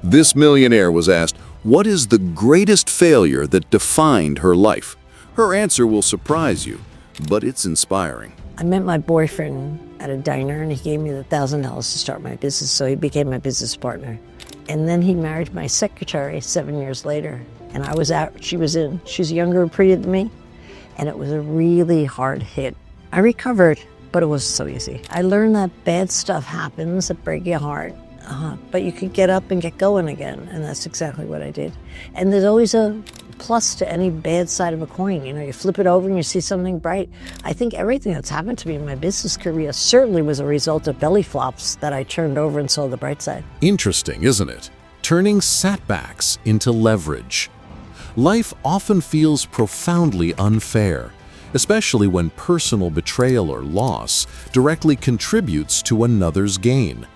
This millionaire was asked, what is the greatest failure that defined her life? Her answer will surprise you, but it's inspiring. I met my boyfriend at a diner, and he gave me the $1,000 to start my business, so he became my business partner. And then he married my secretary 7 years later, and I was out, she was in. She's younger and prettier than me, and it was a really hard hit. I recovered, but it was so easy. I learned that bad stuff happens that break your heart, but you can get up and get going again, and that's exactly what I did. And there's always a plus to any bad side of a coin. You know, you flip it over and you see something bright. I think everything that's happened to me in my business career certainly was a result of belly flops that I turned over and saw the bright side. Interesting, isn't it? Turning setbacks into leverage. Life often feels profoundly unfair, especially when personal betrayal or loss directly contributes to another's gain.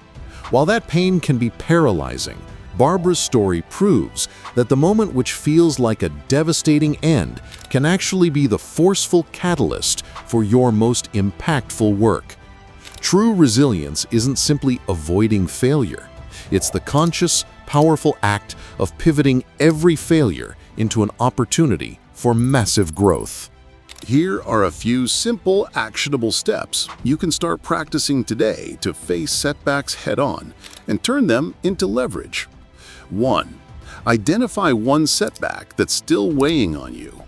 While that pain can be paralyzing, Barbara's story proves that the moment which feels like a devastating end can actually be the forceful catalyst for your most impactful work. True resilience isn't simply avoiding failure. It's the conscious, powerful act of pivoting every failure into an opportunity for massive growth. Here are a few simple, actionable steps you can start practicing today to face setbacks head-on and turn them into leverage. 1. Identify one setback that's still weighing on you.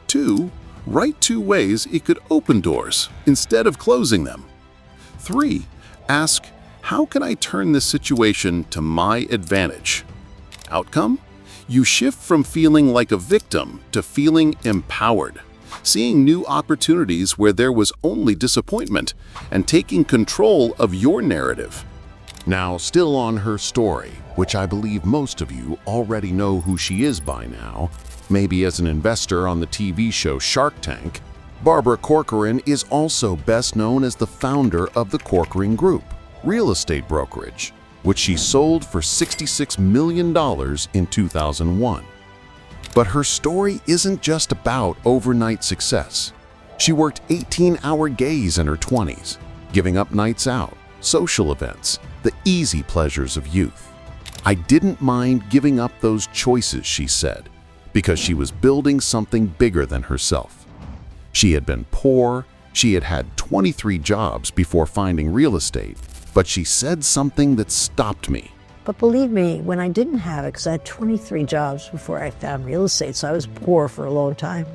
2. Write 2 ways it could open doors instead of closing them. 3. Ask, how can I turn this situation to my advantage? Outcome? You shift from feeling like a victim to feeling empowered, seeing new opportunities where there was only disappointment, and taking control of your narrative. Now, still on her story, which I believe most of you already know who she is by now, maybe as an investor on the TV show Shark Tank, Barbara Corcoran is also best known as the founder of the Corcoran Group, real estate brokerage, which she sold for $66 million in 2001. But her story isn't just about overnight success. She worked 18-hour days in her 20s, giving up nights out, social events, the easy pleasures of youth. I didn't mind giving up those choices, she said, because she was building something bigger than herself. She had been poor, she had had 23 jobs before finding real estate, but she said something that stopped me. But believe me, when I didn't have it, because I had 23 jobs before I found real estate, so I was poor for a long time.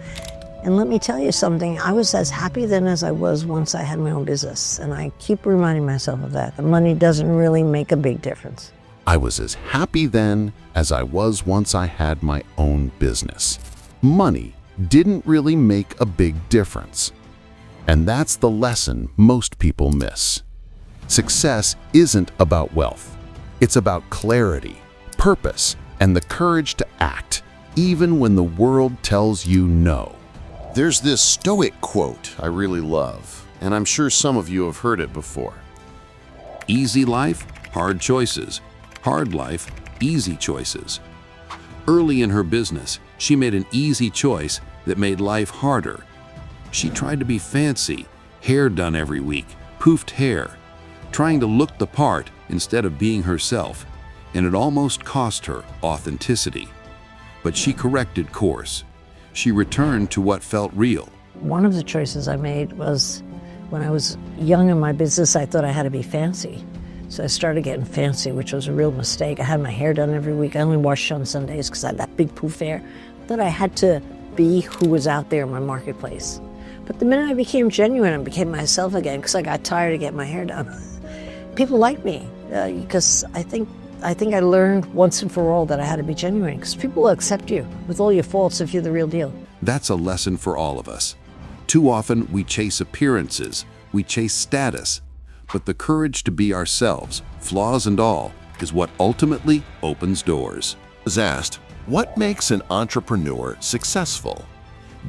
And let me tell you something, I was as happy then as I was once I had my own business. And I keep reminding myself of that. The money doesn't really make a big difference. I was as happy then as I was once I had my own business. Money didn't really make a big difference. And that's the lesson most people miss. Success isn't about wealth. It's about clarity, purpose, and the courage to act, even when the world tells you no. There's this Stoic quote I really love, and I'm sure some of you have heard it before. Easy life, hard choices. Hard life, easy choices. Early in her business, she made an easy choice that made life harder. She tried to be fancy, hair done every week, poofed hair, trying to look the part instead of being herself, and it almost cost her authenticity. But she corrected course. She returned to what felt real. One of the choices I made was when I was young in my business, I thought I had to be fancy. So I started getting fancy, which was a real mistake. I had my hair done every week. I only washed on Sundays because I had that big poof hair. That I had to be who was out there in my marketplace. But the minute I became genuine and became myself again, because I got tired of getting my hair done, people liked me because I think I learned once and for all that I had to be genuine, because people will accept you with all your faults if you're the real deal. That's a lesson for all of us. Too often we chase appearances, we chase status, but the courage to be ourselves, flaws and all, is what ultimately opens doors. Was asked, what makes an entrepreneur successful?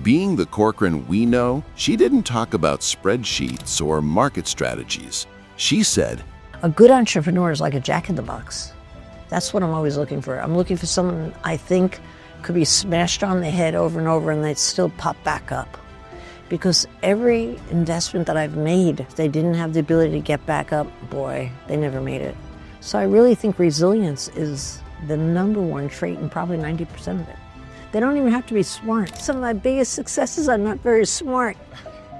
Being the Corcoran we know, she didn't talk about spreadsheets or market strategies. She said, a good entrepreneur is like a jack-in-the-box. That's what I'm always looking for. I'm looking for someone I think could be smashed on the head over and over and they'd still pop back up. Because every investment that I've made, if they didn't have the ability to get back up, boy, they never made it. So I really think resilience is the number one trait in probably 90% of it. They don't even have to be smart. Some of my biggest successes are not very smart.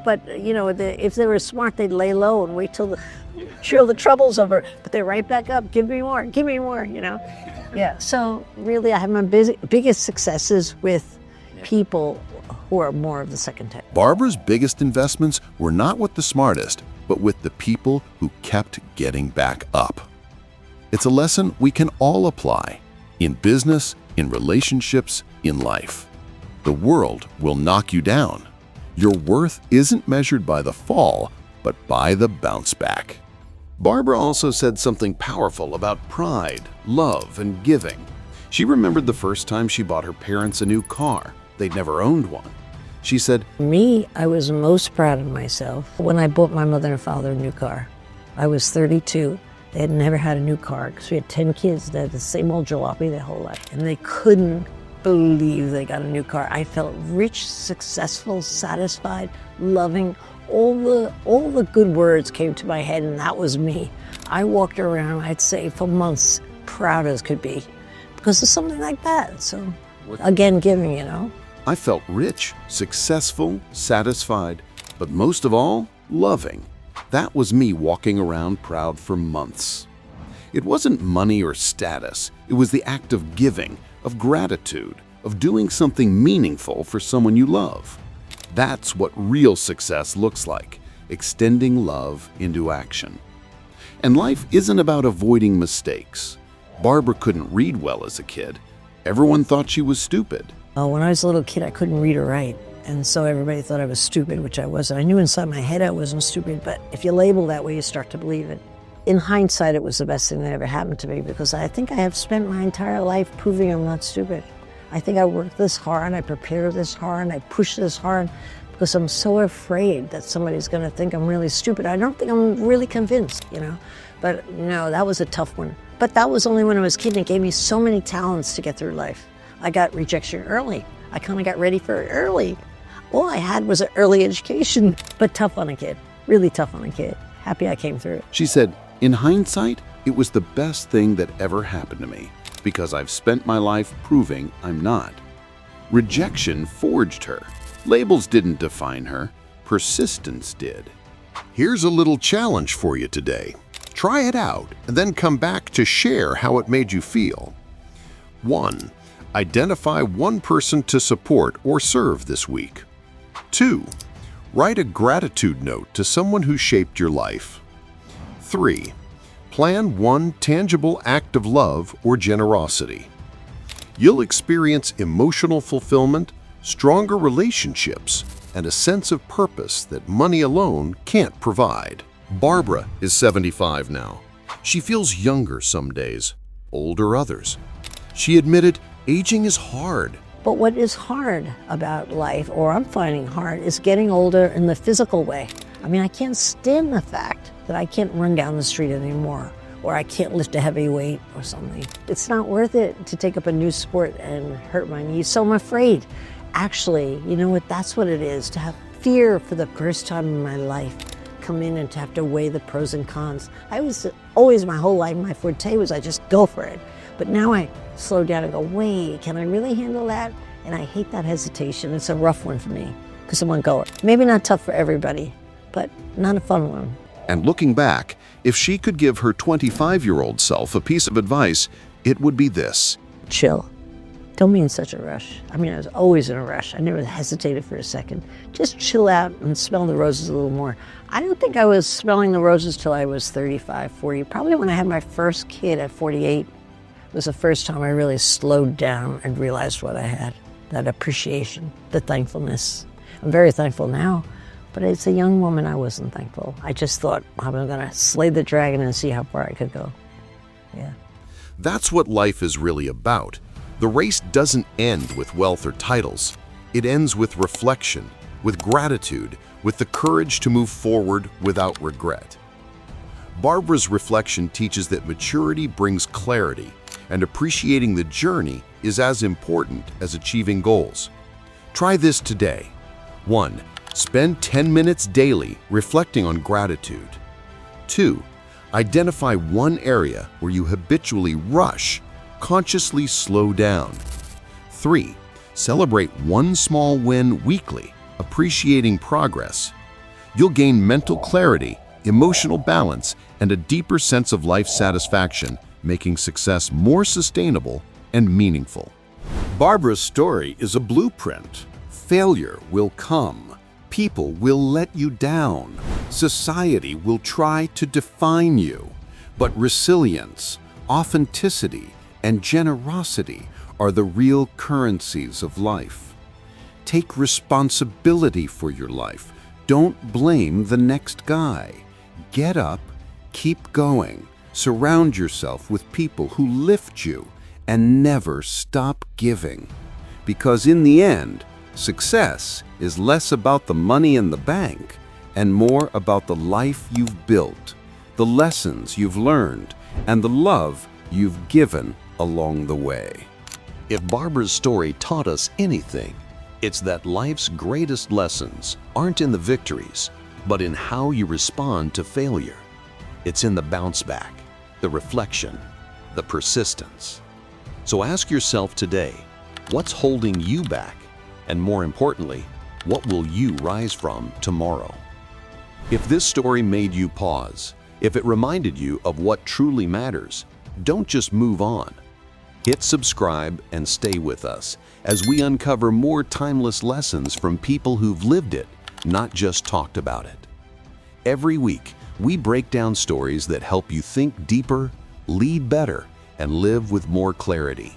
But, you know, if they were smart, they'd lay low and wait till the trouble's over. But they're right back up. Give me more, you know? Yeah, so really I have my biggest successes with people who are more of the second type. Barbara's biggest investments were not with the smartest, but with the people who kept getting back up. It's a lesson we can all apply in business, in relationships, in life. The world will knock you down. Your worth isn't measured by the fall, but by the bounce back. Barbara also said something powerful about pride, love, and giving. She remembered the first time she bought her parents a new car. They'd never owned one. She said, Me, I was most proud of myself when I bought my mother and father a new car. I was 32. They had never had a new car because we had 10 kids that had the same old jalopy their whole life. And they couldn't believe they got a new car. I felt rich, successful, satisfied, loving. All the good words came to my head, and that was me. I walked around, I'd say, for months, proud as could be because of something like that. So, again, giving, you know. I felt rich, successful, satisfied, but most of all, loving. That was me walking around proud for months. It wasn't money or status. It was the act of giving, of gratitude, of doing something meaningful for someone you love. That's what real success looks like, extending love into action. And life isn't about avoiding mistakes. Barbara couldn't read well as a kid. Everyone thought she was stupid. When I was a little kid, I couldn't read or write. And so everybody thought I was stupid, which I wasn't. I knew inside my head I wasn't stupid, but if you label that way, you start to believe it. In hindsight, it was the best thing that ever happened to me because I think I have spent my entire life proving I'm not stupid. I think I worked this hard, I prepared this hard, and I pushed this hard because I'm so afraid that somebody's going to think I'm really stupid. I don't think I'm really convinced, you know. But no, that was a tough one. But that was only when I was a kid, and it gave me so many talents to get through life. I got rejection early. I kind of got ready for it early. All I had was an early education, but tough on a kid, really tough on a kid. Happy I came through it. She said, in hindsight, it was the best thing that ever happened to me because I've spent my life proving I'm not. Rejection forged her. Labels didn't define her. Persistence did. Here's a little challenge for you today. Try it out and then come back to share how it made you feel. 1. Identify one person to support or serve this week. 2. Write a gratitude note to someone who shaped your life. 3. Plan one tangible act of love or generosity. You'll experience emotional fulfillment, stronger relationships, and a sense of purpose that money alone can't provide. Barbara is 75 now. She feels younger some days, older others. She admitted aging is hard. But what is hard about life, or I'm finding hard, is getting older in the physical way. I mean, I can't stand the fact that I can't run down the street anymore, or I can't lift a heavy weight or something. It's not worth it to take up a new sport and hurt my knees, so I'm afraid. Actually, you know what, that's what it is, to have fear for the first time in my life, come in and to have to weigh the pros and cons. I was always, my whole life, my forte was I just go for it. But now I slow down and go, wait, can I really handle that? And I hate that hesitation. It's a rough one for me because I'm a goer. Maybe not tough for everybody, but not a fun one. And looking back, if she could give her 25-year-old self a piece of advice, it would be this. Chill. Don't be in such a rush. I mean, I was always in a rush. I never hesitated for a second. Just chill out and smell the roses a little more. I don't think I was smelling the roses till I was 35, 40. Probably when I had my first kid at 48. It was the first time I really slowed down and realized what I had, that appreciation, the thankfulness. I'm very thankful now, but as a young woman, I wasn't thankful. I just thought, I'm gonna slay the dragon and see how far I could go. Yeah. That's what life is really about. The race doesn't end with wealth or titles. It ends with reflection, with gratitude, with the courage to move forward without regret. Barbara's reflection teaches that maturity brings clarity, and appreciating the journey is as important as achieving goals. Try this today. 1. Spend 10 minutes daily reflecting on gratitude. 2. Identify one area where you habitually rush consciously slow down. 3. Celebrate one small win weekly, appreciating progress. You'll gain mental clarity, emotional balance, and a deeper sense of life satisfaction, making success more sustainable and meaningful. Barbara's story is a blueprint. Failure will come. People will let you down. Society will try to define you. But resilience, authenticity, and generosity are the real currencies of life. Take responsibility for your life. Don't blame the next guy. Get up, keep going. Surround yourself with people who lift you, and never stop giving. Because in the end, success is less about the money in the bank and more about the life you've built, the lessons you've learned, and the love you've given along the way. If Barbara's story taught us anything, it's that life's greatest lessons aren't in the victories, but in how you respond to failure. It's in the bounce back, the reflection, the persistence. So ask yourself today, what's holding you back? And more importantly, what will you rise from tomorrow? If this story made you pause, if it reminded you of what truly matters, don't just move on. Hit subscribe and stay with us as we uncover more timeless lessons from people who've lived it, not just talked about it. Every week, we break down stories that help you think deeper, lead better, and live with more clarity.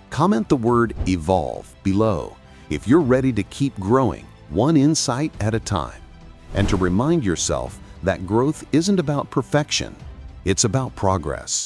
Comment the word EVOLVE below if you're ready to keep growing, one insight at a time. And to remind yourself that growth isn't about perfection, it's about progress.